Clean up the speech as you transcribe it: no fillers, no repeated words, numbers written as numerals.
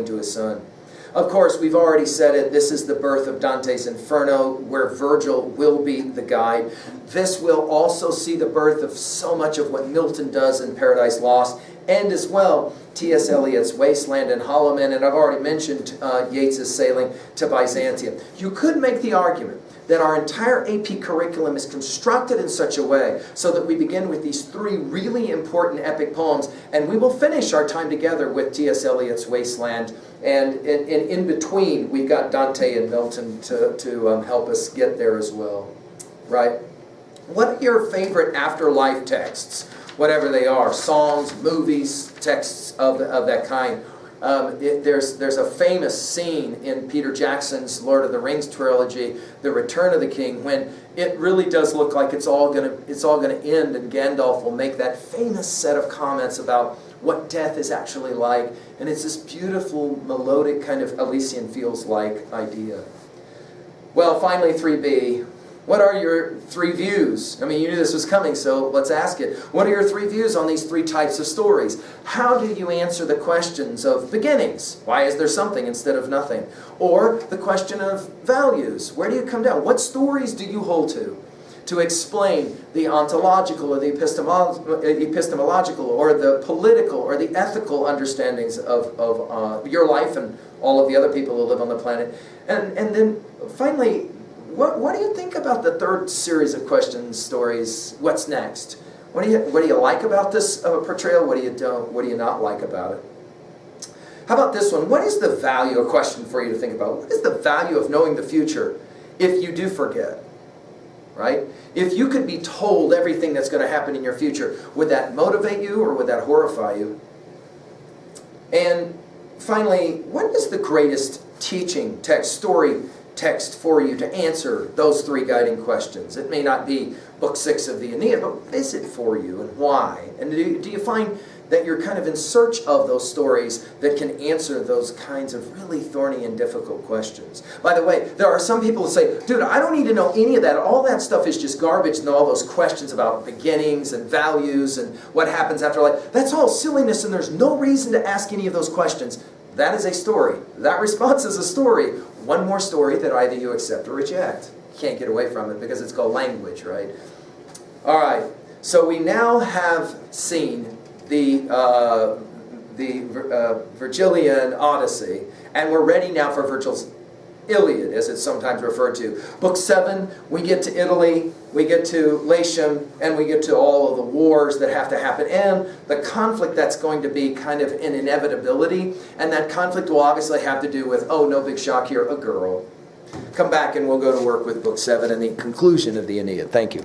to his son. Of course, we've already said it, this is the birth of Dante's Inferno, where Virgil will be the guide. This will also see the birth of so much of what Milton does in Paradise Lost, and as well, T.S. Eliot's Wasteland and Hollow Men, and I've already mentioned Yeats's Sailing to Byzantium. You could make the argument that our entire AP curriculum is constructed in such a way so that we begin with these three really important epic poems, and we will finish our time together with T.S. Eliot's Wasteland, and in between we've got Dante and Milton to help us get there as well. Right? What are your favorite afterlife texts? Whatever they are, songs, movies, texts of that kind. There's a famous scene in Peter Jackson's Lord of the Rings trilogy, The Return of the King, when it really does look like it's all gonna end, and Gandalf will make that famous set of comments about what death is actually like, and it's this beautiful, melodic kind of Elysian feels-like idea. Well, finally, 3B. What are your three views? I mean, you knew this was coming, so let's ask it. What are your three views on these three types of stories? How do you answer the questions of beginnings? Why is there something instead of nothing? Or the question of values. Where do you come down? What stories do you hold to explain the ontological or the epistemological or the political or the ethical understandings of your life and all of the other people who live on the planet? And then finally, what do you think about the third series of questions, stories? What's next? What do you like about this portrayal? What do you not like about it? How about this one? What is the value, a question for you to think about. What is the value of knowing the future if you do forget? Right? If you could be told everything that's going to happen in your future, would that motivate you or would that horrify you? And finally, what is the greatest teaching text, story text for you to answer those three guiding questions? It may not be Book 6 of the Aeneid, but what is it for you and why? And do you find that you're kind of in search of those stories that can answer those kinds of really thorny and difficult questions? By the way, there are some people who say, dude, I don't need to know any of that. All that stuff is just garbage, and all those questions about beginnings and values and what happens after life. That's all silliness, and there's no reason to ask any of those questions. That is a story. That response is a story. One more story that either you accept or reject. You can't get away from it because it's called language, right? All right. So we now have seen the Virgilian Odyssey, and we're ready now for Virgil's Iliad, as it's sometimes referred to. Book 7, we get to Italy, we get to Latium, and we get to all of the wars that have to happen, and the conflict that's going to be kind of an inevitability, and that conflict will obviously have to do with, oh, no big shock here, a girl. Come back and we'll go to work with Book 7 and the conclusion of the Aeneid. Thank you.